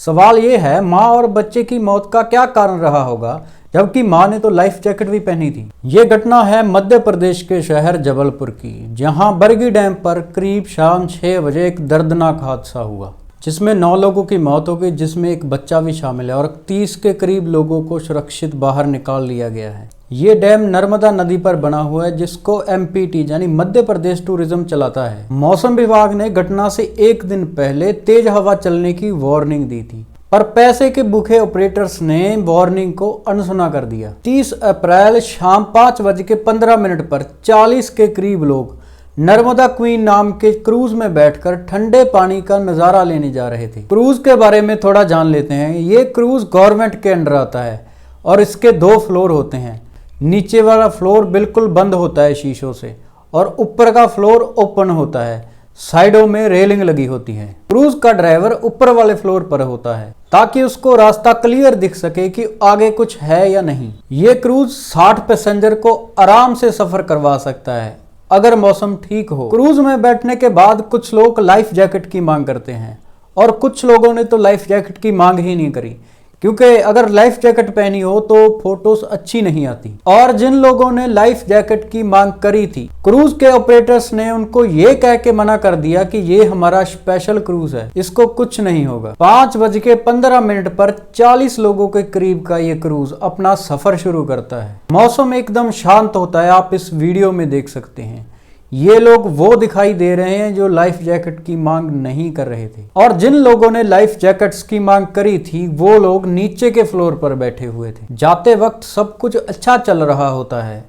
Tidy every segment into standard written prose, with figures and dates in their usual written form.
सवाल ये है, माँ और बच्चे की मौत का क्या कारण रहा होगा, जबकि माँ ने तो लाइफ जैकेट भी पहनी थी। ये घटना है मध्य प्रदेश के शहर जबलपुर की, जहां बरगी डैम पर करीब शाम 6 बजे एक दर्दनाक हादसा हुआ, जिसमें 9 लोगों की मौत हो गई, जिसमें एक बच्चा भी शामिल है और 30 के करीब लोगों को सुरक्षित बाहर निकाल लिया गया है। ये डैम नर्मदा नदी पर बना हुआ है, जिसको MPT यानी मध्य प्रदेश टूरिज्म चलाता है। मौसम विभाग ने घटना से एक दिन पहले तेज हवा चलने की वार्निंग दी थी, पर पैसे के भूखे ऑपरेटर्स ने वार्निंग को अनसुना कर दिया। 30 अप्रैल शाम 5:15 पर 40 के करीब लोग नर्मदा क्वीन नाम के क्रूज में बैठकर ठंडे पानी का नजारा लेने जा रहे थे। क्रूज के बारे में थोड़ा जान लेते हैं। ये क्रूज गवर्नमेंट के अंडर आता है और इसके 2 फ्लोर होते हैं। नीचे वाला फ्लोर बिल्कुल बंद होता है शीशों से और ऊपर का फ्लोर ओपन होता है। साइडों में रेलिंग लगी होती है। क्रूज का ड्राइवर ऊपर वाले फ्लोर पर होता है ताकि उसको रास्ता क्लियर दिख सके कि आगे कुछ है या नहीं। ये क्रूज 60 पैसेंजर को आराम से सफर करवा सकता है अगर मौसम ठीक हो। क्रूज में बैठने के बाद कुछ लोग लाइफ जैकेट की मांग करते हैं और कुछ लोगों ने तो लाइफ जैकेट की मांग ही नहीं करी, क्योंकि अगर लाइफ जैकेट पहनी हो तो फोटोज अच्छी नहीं आती। और जिन लोगों ने लाइफ जैकेट की मांग करी थी, क्रूज के ऑपरेटर्स ने उनको ये कह के मना कर दिया कि ये हमारा स्पेशल क्रूज है, इसको कुछ नहीं होगा। 5:15 पर 40 लोगों के करीब का ये क्रूज अपना सफर शुरू करता है। मौसम एकदम शांत होता है, आप इस वीडियो में देख सकते हैं। ये लोग वो दिखाई दे रहे हैं जो लाइफ जैकेट की मांग नहीं कर रहे थे, और जिन लोगों ने लाइफ जैकेट्स की मांग करी थी वो लोग नीचे के फ्लोर पर बैठे हुए थे। जाते वक्त सब कुछ अच्छा चल रहा होता है।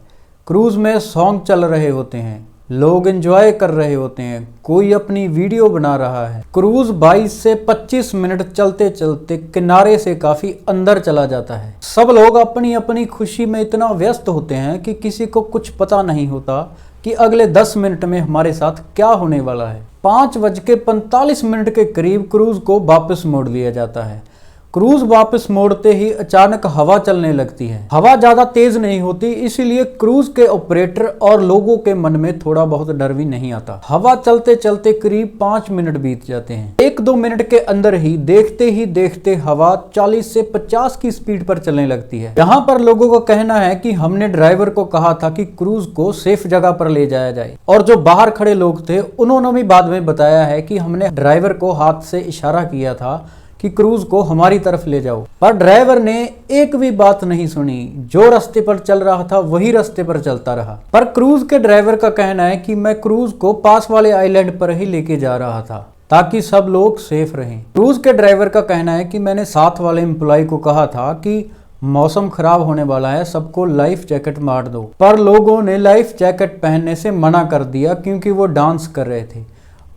क्रूज में सॉन्ग चल रहे होते हैं, लोग एंजॉय कर रहे होते हैं, कोई अपनी वीडियो बना रहा है। क्रूज 22 से 25 मिनट चलते चलते किनारे से काफी अंदर चला जाता है। सब लोग अपनी अपनी खुशी में इतना व्यस्त होते हैं कि किसी को कुछ पता नहीं होता कि अगले 10 मिनट में हमारे साथ क्या होने वाला है। 5:45 के करीब क्रूज को वापस मोड़ दिया जाता है। क्रूज वापस मोड़ते ही अचानक हवा चलने लगती है। हवा ज्यादा तेज नहीं होती, इसीलिए क्रूज के ऑपरेटर और लोगों के मन में थोड़ा बहुत डर भी नहीं आता। हवा चलते चलते करीब 5 मिनट बीत जाते हैं। 1-2 मिनट के अंदर ही देखते हवा 40 से 50 की स्पीड पर चलने लगती है। यहाँ पर लोगों का कहना है कि हमने ड्राइवर को कहा था कि क्रूज को सेफ जगह पर ले जाया जाए, और जो बाहर खड़े लोग थे उन्होंने भी बाद में बताया है कि हमने ड्राइवर को हाथ से इशारा किया था कि क्रूज को हमारी तरफ ले जाओ, पर ड्राइवर ने एक भी बात नहीं सुनी। जो रास्ते पर चल रहा था वही रास्ते पर चलता रहा। पर क्रूज के ड्राइवर का कहना है कि मैं क्रूज को पास वाले आइलैंड पर ही लेके जा रहा था ताकि सब लोग सेफ रहें। क्रूज के ड्राइवर का कहना है कि मैंने साथ वाले एम्प्लॉय को कहा था कि मौसम खराब होने वाला है, सबको लाइफ जैकेट मार दो, पर लोगों ने लाइफ जैकेट पहनने से मना कर दिया क्योंकि वो डांस कर रहे थे।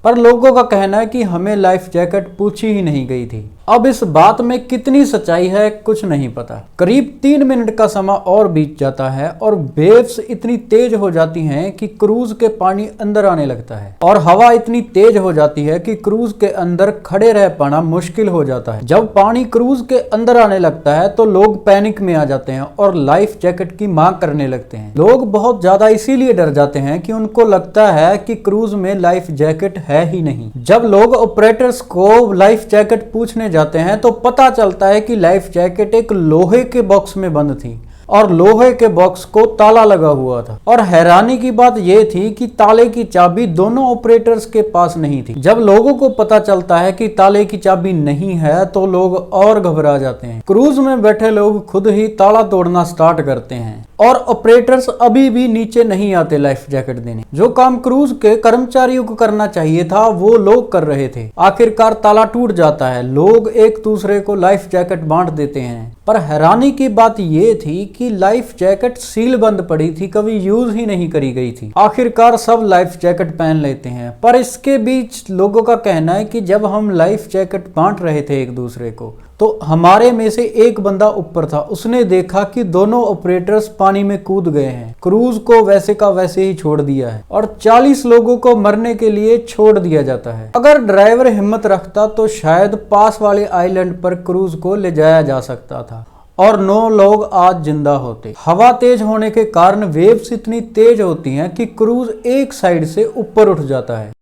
पर लोगों का कहना है कि हमें लाइफ जैकेट पूछी ही नहीं गई थी। अब इस बात में कितनी सच्चाई है कुछ नहीं पता। करीब 3 मिनट का समय और बीत जाता है और वेव्स इतनी तेज हो जाती हैं कि क्रूज के पानी अंदर आने लगता है, और हवा इतनी तेज हो जाती है कि क्रूज के अंदर खड़े रह पाना मुश्किल हो जाता है। जब पानी क्रूज के अंदर आने लगता है तो लोग पैनिक में आ जाते हैं और लाइफ जैकेट की मांग करने लगते हैं। लोग बहुत ज्यादा इसीलिए डर जाते हैं कि उनको लगता है कि क्रूज में लाइफ जैकेट है ही नहीं। जब लोग ऑपरेटर्स को लाइफ जैकेट पूछने जाते हैं तो पता चलता है कि लाइफ जैकेट एक लोहे के बॉक्स में बंद थी और लोहे के बॉक्स को ताला लगा हुआ था। और हैरानी की बात यह थी कि ताले की चाबी दोनों ऑपरेटर्स के पास नहीं थी। जब लोगों को पता चलता है कि ताले की चाबी नहीं है तो लोग और घबरा जाते हैं। क्रूज में बैठे लोग खुद ही ताला तोड़ना स्टार्ट करते हैं और ऑपरेटर्स अभी भी नीचे नहीं आते लाइफ जैकेट देने। जो काम क्रूज के कर्मचारियों को करना चाहिए था वो लोग कर रहे थे। आखिरकार ताला टूट जाता है, लोग एक दूसरे को लाइफ जैकेट बांट देते हैं। पर हैरानी की बात ये थी कि लाइफ जैकेट सील बंद पड़ी थी, कभी यूज ही नहीं करी गई थी। आखिरकार सब लाइफ जैकेट पहन लेते हैं, पर इसके बीच लोगों का कहना है कि जब हम लाइफ जैकेट बांट रहे थे एक दूसरे को तो हमारे में से एक बंदा ऊपर था, उसने देखा कि दोनों ऑपरेटर्स पानी में कूद गए हैं। क्रूज को वैसे का वैसे ही छोड़ दिया है और 40 लोगों को मरने के लिए छोड़ दिया जाता है। अगर ड्राइवर हिम्मत रखता तो शायद पास वाले आइलैंड पर क्रूज को ले जाया जा सकता था और 9 लोग आज जिंदा होते। हवा तेज होने के कारण वेव्स इतनी तेज होती हैं कि क्रूज एक साइड से ऊपर उठ जाता है।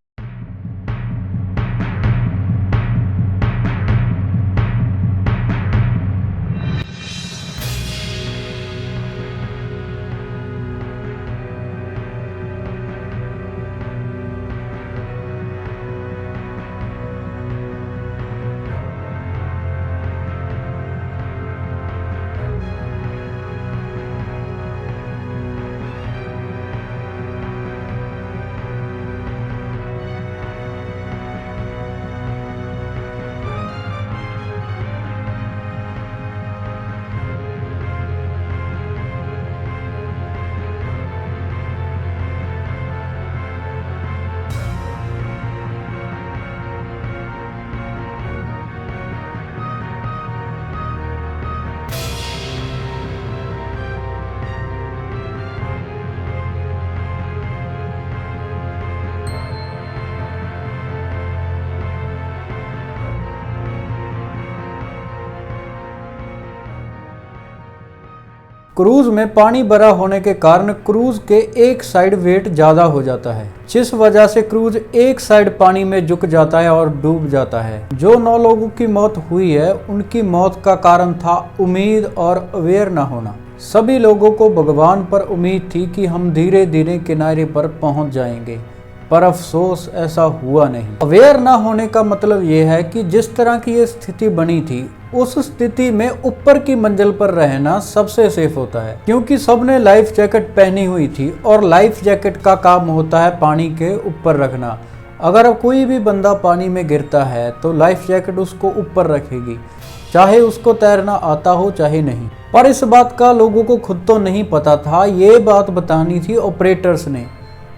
क्रूज में पानी भरा होने के कारण क्रूज के एक साइड वेट ज्यादा हो जाता है, जिस वजह से क्रूज एक साइड पानी में झुक जाता है और डूब जाता है। जो 9 लोगों की मौत हुई है, उनकी मौत का कारण था उम्मीद और अवेयर न होना। सभी लोगों को भगवान पर उम्मीद थी कि हम धीरे धीरे किनारे पर पहुंच जाएंगे, पर अफसोस ऐसा हुआ नहीं। अवेयर ना होने का मतलब यह है कि जिस तरह की ये स्थिति बनी थी, उस स्थिति में ऊपर की मंजिल पर रहना सबसे सेफ होता है, क्योंकि सबने लाइफ जैकेट पहनी हुई थी और लाइफ जैकेट का काम होता है पानी के ऊपर रखना। अगर कोई भी बंदा पानी में गिरता है तो लाइफ जैकेट उसको ऊपर रखेगी, चाहे उसको तैरना आता हो चाहे नहीं। पर इस बात का लोगों को खुद तो नहीं पता था, ये बात बतानी थी ऑपरेटर्स ने,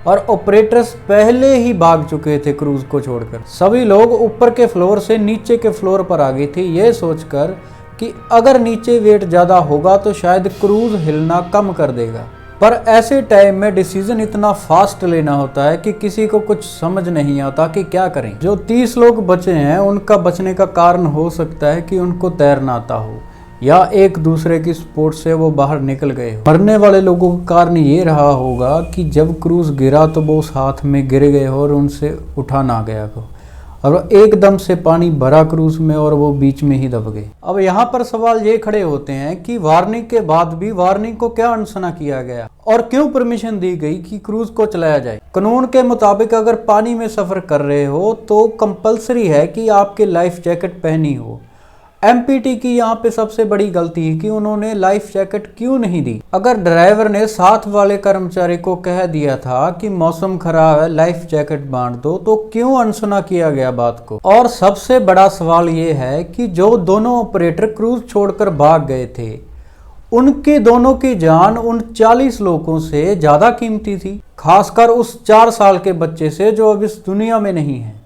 और ऑपरेटर्स पहले ही भाग चुके थे क्रूज को छोड़कर। सभी लोग ऊपर के फ्लोर से नीचे के फ्लोर पर आ गए थे, ये सोचकर कि अगर नीचे वेट ज्यादा होगा तो शायद क्रूज हिलना कम कर देगा। पर ऐसे टाइम में डिसीजन इतना फास्ट लेना होता है कि किसी को कुछ समझ नहीं आता कि क्या करें। जो 30 लोग बचे हैं, उनका बचने का कारण हो सकता है कि उनको तैरना आता हो या एक दूसरे की सपोर्ट से वो बाहर निकल गए। मरने वाले लोगों का कारण ये रहा होगा कि जब क्रूज गिरा तो वो उस हाथ में गिर गए और उनसे उठा ना गया को, और एकदम से पानी भरा क्रूज में और वो बीच में ही दब गए। अब यहाँ पर सवाल ये खड़े होते हैं कि वार्निंग के बाद भी वार्निंग को क्या अनसुना किया गया और क्यों परमिशन दी गई कि क्रूज को चलाया जाए। कानून के मुताबिक अगर पानी में सफर कर रहे हो तो कंपलसरी है कि आपके लाइफ जैकेट पहनी हो। एमपीटी की यहाँ पे सबसे बड़ी गलती है कि उन्होंने लाइफ जैकेट क्यों नहीं दी। अगर ड्राइवर ने साथ वाले कर्मचारी को कह दिया था कि मौसम खराब है, लाइफ जैकेट बांट दो, तो क्यों अनसुना किया गया बात को। और सबसे बड़ा सवाल ये है कि जो दोनों ऑपरेटर क्रूज छोड़कर भाग गए थे, उनके दोनों की जान उन 40 लोगों से ज्यादा कीमती थी, खासकर उस 4 साल के बच्चे से जो अब इस दुनिया में नहीं है।